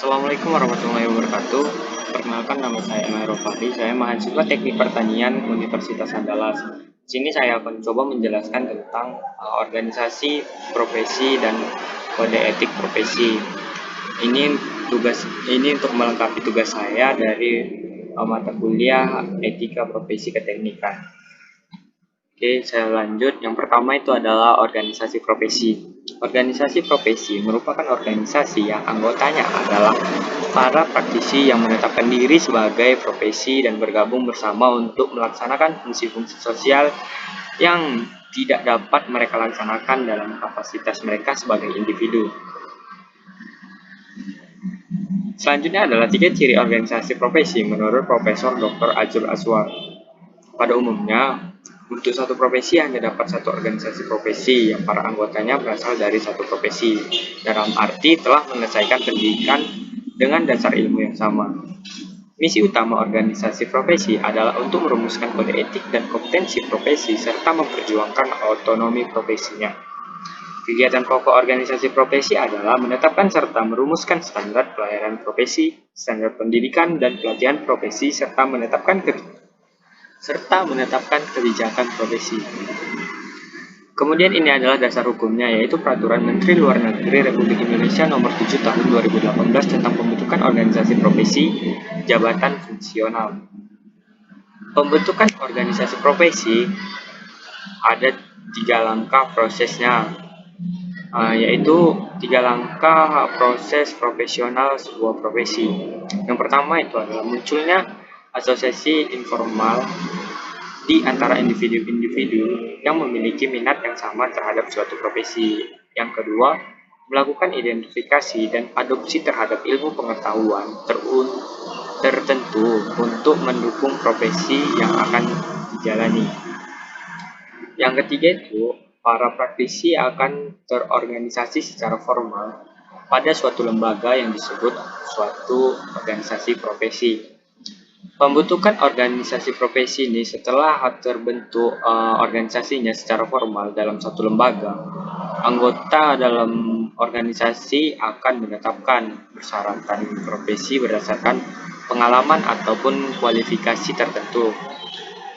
Assalamualaikum warahmatullahi wabarakatuh. Perkenalkan, nama saya Emmanuel Fahri. Saya mahasiswa Teknik Pertanian Universitas Andalas. Di sini saya akan coba menjelaskan tentang organisasi profesi dan kode etik profesi. Ini ini untuk melengkapi tugas saya dari mata kuliah Etika Profesi Keteknikan. Oke, saya lanjut. Yang pertama itu adalah organisasi profesi. Organisasi profesi merupakan organisasi yang anggotanya adalah para praktisi yang menetapkan diri sebagai profesi dan bergabung bersama untuk melaksanakan fungsi-fungsi sosial yang tidak dapat mereka laksanakan dalam kapasitas mereka sebagai individu. Selanjutnya adalah 3 ciri organisasi profesi menurut Profesor Dr. Azur Aswar. Pada umumnya, untuk satu profesi hanya dapat satu organisasi profesi yang para anggotanya berasal dari satu profesi, dalam arti telah menyelesaikan pendidikan dengan dasar ilmu yang sama. Misi utama organisasi profesi adalah untuk merumuskan kode etik dan kompetensi profesi serta memperjuangkan otonomi profesinya. Kegiatan pokok organisasi profesi adalah menetapkan serta merumuskan standar pelayanan profesi, standar pendidikan dan pelatihan profesi serta menetapkan kebijakan profesi. Kemudian ini adalah dasar hukumnya, yaitu Peraturan Menteri Luar Negeri Republik Indonesia Nomor 7 Tahun 2018 tentang pembentukan organisasi profesi, jabatan fungsional. Pembentukan organisasi profesi ada 3 langkah prosesnya, yaitu 3 langkah proses profesional sebuah profesi. Yang pertama itu adalah munculnya asosiasi informal di antara individu-individu yang memiliki minat yang sama terhadap suatu profesi. Yang kedua, melakukan identifikasi dan adopsi terhadap ilmu pengetahuan tertentu untuk mendukung profesi yang akan dijalani. Yang ketiga itu, para praktisi akan terorganisasi secara formal pada suatu lembaga yang disebut suatu organisasi profesi. Pembentukan organisasi profesi ini setelah terbentuk organisasinya secara formal dalam satu lembaga, anggota dalam organisasi akan menetapkan persyaratan profesi berdasarkan pengalaman ataupun kualifikasi tertentu.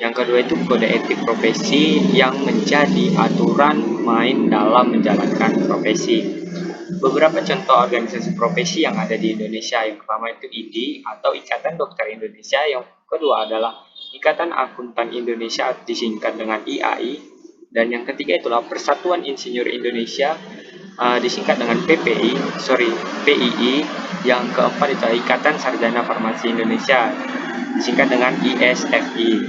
Yang kedua itu kode etik profesi yang menjadi aturan main dalam menjalankan profesi. Beberapa contoh organisasi profesi yang ada di Indonesia, yang pertama itu IDI atau Ikatan Dokter Indonesia, yang kedua adalah Ikatan Akuntan Indonesia disingkat dengan IAI, dan yang ketiga itulah Persatuan Insinyur Indonesia disingkat dengan PII, yang keempat itu Ikatan Sarjana Farmasi Indonesia disingkat dengan ISFI.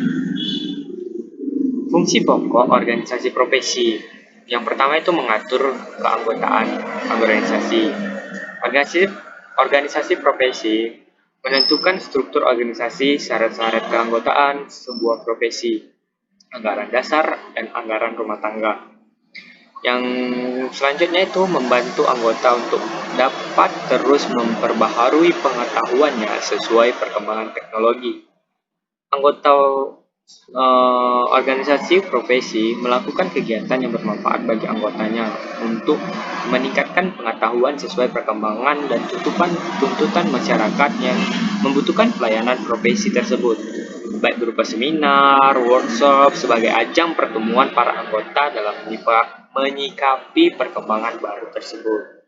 Fungsi pokok organisasi profesi. Yang pertama itu mengatur keanggotaan organisasi. Organisasi profesi menentukan struktur organisasi, syarat-syarat keanggotaan sebuah profesi, anggaran dasar, dan anggaran rumah tangga. Yang selanjutnya itu membantu anggota untuk dapat terus memperbaharui pengetahuannya sesuai perkembangan teknologi. Anggota organisasi profesi melakukan kegiatan yang bermanfaat bagi anggotanya untuk meningkatkan pengetahuan sesuai perkembangan dan tuntutan masyarakat yang membutuhkan pelayanan profesi tersebut, baik berupa seminar, workshop, sebagai ajang pertemuan para anggota dalam menyikapi perkembangan baru tersebut.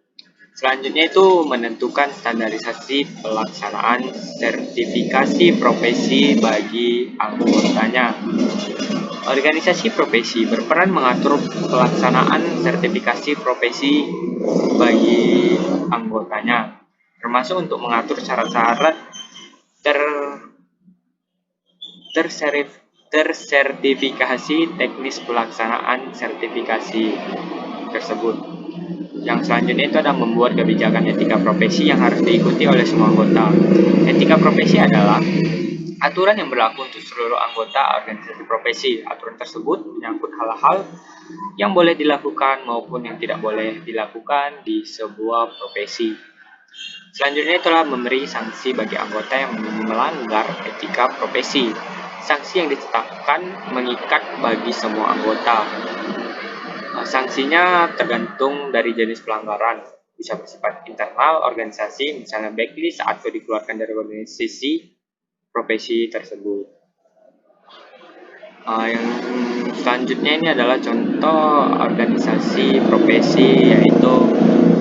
Selanjutnya itu menentukan standarisasi pelaksanaan sertifikasi profesi bagi anggotanya. Organisasi profesi berperan mengatur pelaksanaan sertifikasi profesi bagi anggotanya, termasuk untuk mengatur syarat-syarat tersertifikasi teknis pelaksanaan sertifikasi tersebut. Yang selanjutnya itu adalah membuat kebijakan etika profesi yang harus diikuti oleh semua anggota. Etika profesi adalah aturan yang berlaku untuk seluruh anggota organisasi profesi. Aturan tersebut menyangkut hal-hal yang boleh dilakukan maupun yang tidak boleh dilakukan di sebuah profesi. Selanjutnya itulah memberi sanksi bagi anggota yang melanggar etika profesi. Sanksi yang ditetapkan mengikat bagi semua anggota. Sanksinya tergantung dari jenis pelanggaran. bisa bersifat internal organisasi, misalnya backlist atau dikeluarkan dari organisasi profesi tersebut. Yang selanjutnya ini adalah contoh organisasi profesi, yaitu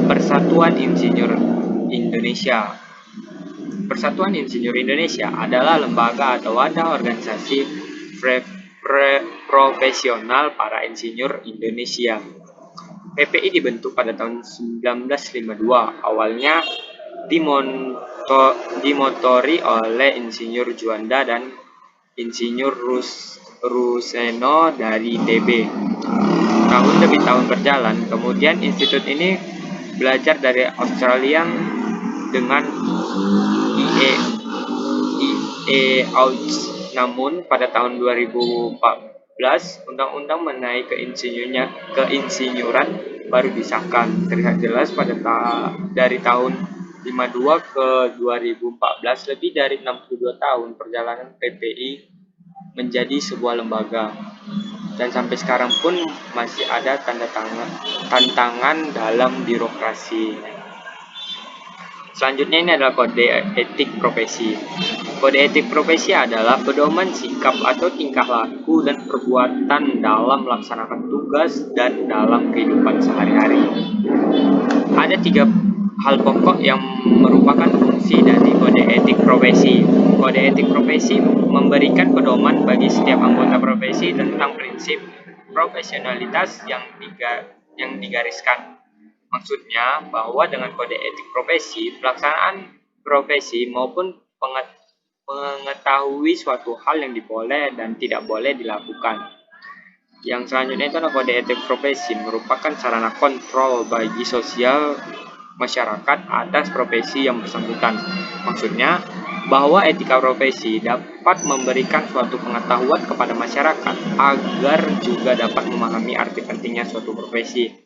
Persatuan Insinyur Indonesia. Persatuan Insinyur Indonesia adalah lembaga atau wadah organisasi profesional para insinyur Indonesia. PPI dibentuk pada tahun 1952, awalnya dimotori oleh Insinyur Juanda dan Insinyur Ruseno dari TB. Tahun demi tahun berjalan, kemudian institut ini belajar dari Australia dengan IE namun pada tahun 2014 undang-undang mengenai keinsinyuran baru disahkan. Terlihat jelas dari tahun 52 ke 2014, lebih dari 62 tahun perjalanan PPI menjadi sebuah lembaga, dan sampai sekarang pun masih ada tantangan dalam birokrasi. Selanjutnya ini adalah kode etik profesi. Kode etik profesi adalah pedoman sikap atau tingkah laku dan perbuatan dalam melaksanakan tugas dan dalam kehidupan sehari-hari. Ada 3 hal pokok yang merupakan fungsi dari kode etik profesi. Kode etik profesi memberikan pedoman bagi setiap anggota profesi tentang prinsip profesionalitas yang digariskan. Maksudnya bahwa dengan kode etik profesi, pelaksanaan profesi maupun mengetahui suatu hal yang boleh dan tidak boleh dilakukan. Yang selanjutnya itu adalah kode etik profesi, merupakan sarana kontrol bagi sosial masyarakat atas profesi yang bersangkutan. Maksudnya bahwa etika profesi dapat memberikan suatu pengetahuan kepada masyarakat agar juga dapat memahami arti pentingnya suatu profesi,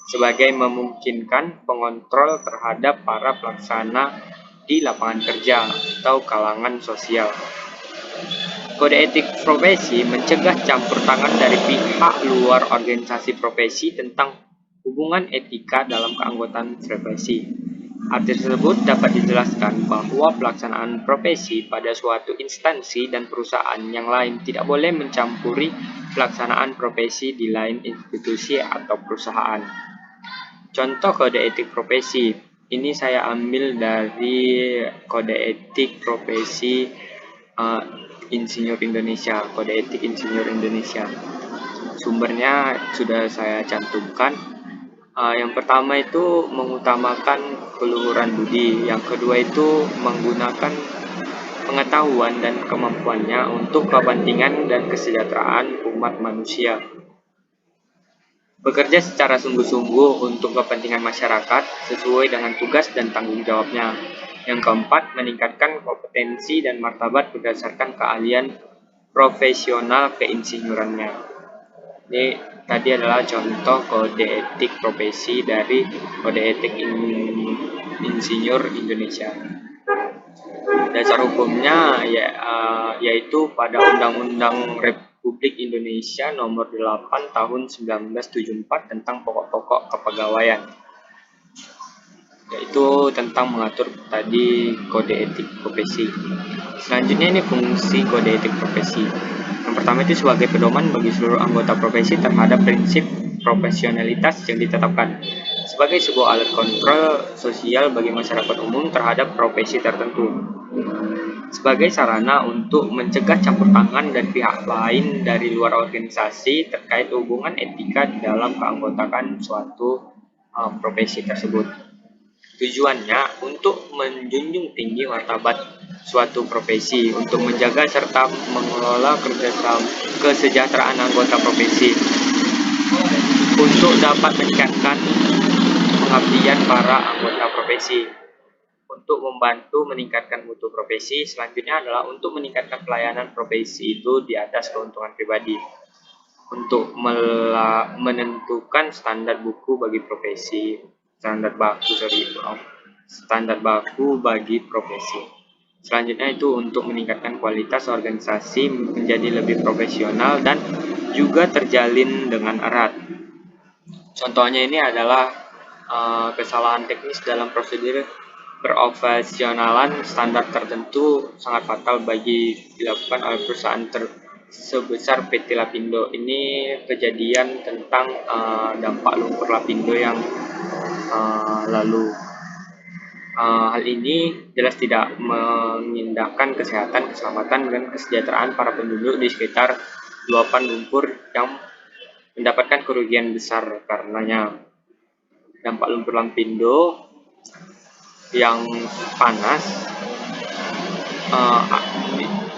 sebagai memungkinkan pengontrol terhadap para pelaksana di lapangan kerja atau kalangan sosial. Kode etik profesi mencegah campur tangan dari pihak luar organisasi profesi tentang hubungan etika dalam keanggotaan profesi. Arti tersebut dapat dijelaskan bahwa pelaksanaan profesi pada suatu instansi dan perusahaan yang lain tidak boleh mencampuri pelaksanaan profesi di lain institusi atau perusahaan. Contoh kode etik profesi, ini saya ambil dari kode etik profesi Insinyur Indonesia, kode etik Insinyur Indonesia. Sumbernya sudah saya cantumkan. Yang pertama itu mengutamakan keluhuran budi, yang kedua itu menggunakan pengetahuan dan kemampuannya untuk kepentingan dan kesejahteraan umat manusia. Bekerja secara sungguh-sungguh untuk kepentingan masyarakat sesuai dengan tugas dan tanggung jawabnya. Yang keempat, meningkatkan kompetensi dan martabat berdasarkan keahlian profesional keinsinyurannya. Ini tadi adalah contoh kode etik profesi dari kode etik Insinyur Indonesia. Dasar hukumnya yaitu pada Undang-Undang Republik Indonesia Nomor 8 Tahun 1974 tentang pokok-pokok kepegawaian, yaitu tentang mengatur tadi kode etik profesi. Selanjutnya ini fungsi kode etik profesi. Yang pertama itu sebagai pedoman bagi seluruh anggota profesi terhadap prinsip profesionalitas yang ditetapkan sebagai sebuah alat kontrol sosial bagi masyarakat umum terhadap profesi tertentu, sebagai sarana untuk mencegah campur tangan dan pihak lain dari luar organisasi terkait hubungan etika di dalam keanggotaan suatu profesi tersebut. Tujuannya untuk menjunjung tinggi martabat suatu profesi, untuk menjaga serta mengelola kesejahteraan anggota profesi, untuk dapat meningkatkan pengabdian para anggota profesi, untuk membantu meningkatkan mutu profesi. Selanjutnya adalah untuk meningkatkan pelayanan profesi itu di atas keuntungan pribadi, untuk menentukan standar baku bagi profesi. Standar baku bagi profesi. Selanjutnya itu untuk meningkatkan kualitas organisasi menjadi lebih profesional dan juga terjalin dengan erat. Contohnya ini adalah kesalahan teknis dalam prosedur peroperasionalan standar tertentu sangat fatal bagi dilakukan oleh perusahaan sebesar PT Lapindo. Ini kejadian tentang dampak lumpur Lapindo yang lalu. Hal ini jelas tidak mengindahkan kesehatan, keselamatan, dan kesejahteraan para penduduk di sekitar luapan lumpur yang mendapatkan kerugian besar karenanya. Dampak lumpur Lapindo yang panas,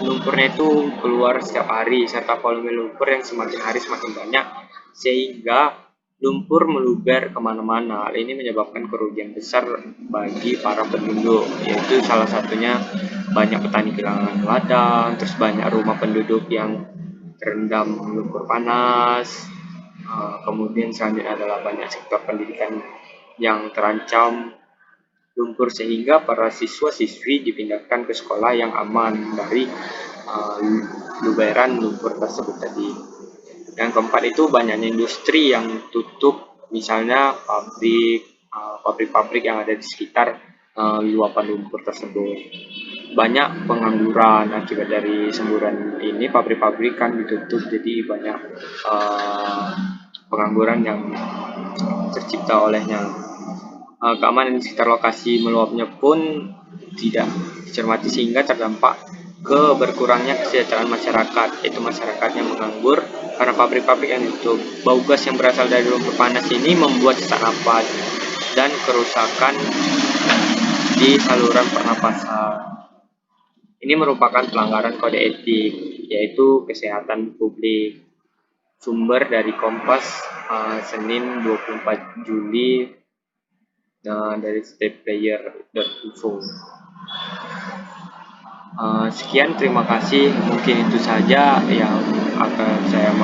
lumpurnya itu keluar setiap hari serta volume lumpur yang semakin hari semakin banyak sehingga lumpur meluber kemana-mana. Hal ini menyebabkan kerugian besar bagi para penduduk, yaitu salah satunya banyak petani kehilangan ladang, terus banyak rumah penduduk yang terendam lumpur panas. Kemudian selanjutnya adalah banyak sektor pendidikan yang terancam lumpur sehingga para siswa-siswi dipindahkan ke sekolah yang aman dari luberan lumpur tersebut tadi. Yang keempat itu banyaknya industri yang tutup, misalnya pabrik-pabrik yang ada di sekitar luapan lumpur tersebut. Banyak pengangguran akibat dari semburan ini, pabrik-pabrik kan ditutup, jadi banyak pengangguran yang tercipta olehnya. Keamanan di sekitar lokasi meluapnya pun tidak dicermati sehingga terdampak ke berkurangnya kesejahteraan masyarakat, yaitu masyarakat yang menganggur karena pabrik-pabrik yang ditutup. Bau gas yang berasal dari lumpur panas ini membuat sesak napas dan kerusakan di saluran pernapasan. Ini merupakan pelanggaran kode etik, yaitu kesehatan publik. Sumber dari Kompas, Senin 24 Juli dari stateplayer.info. Sekian, terima kasih. Mungkin itu saja yang akan saya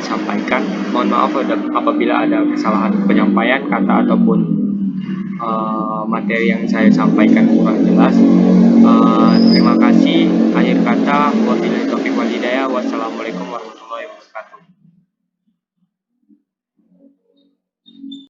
sampaikan. Mohon maaf apabila ada kesalahan penyampaian kata ataupun materi yang saya sampaikan kurang jelas. Terima kasih. Akhir kata,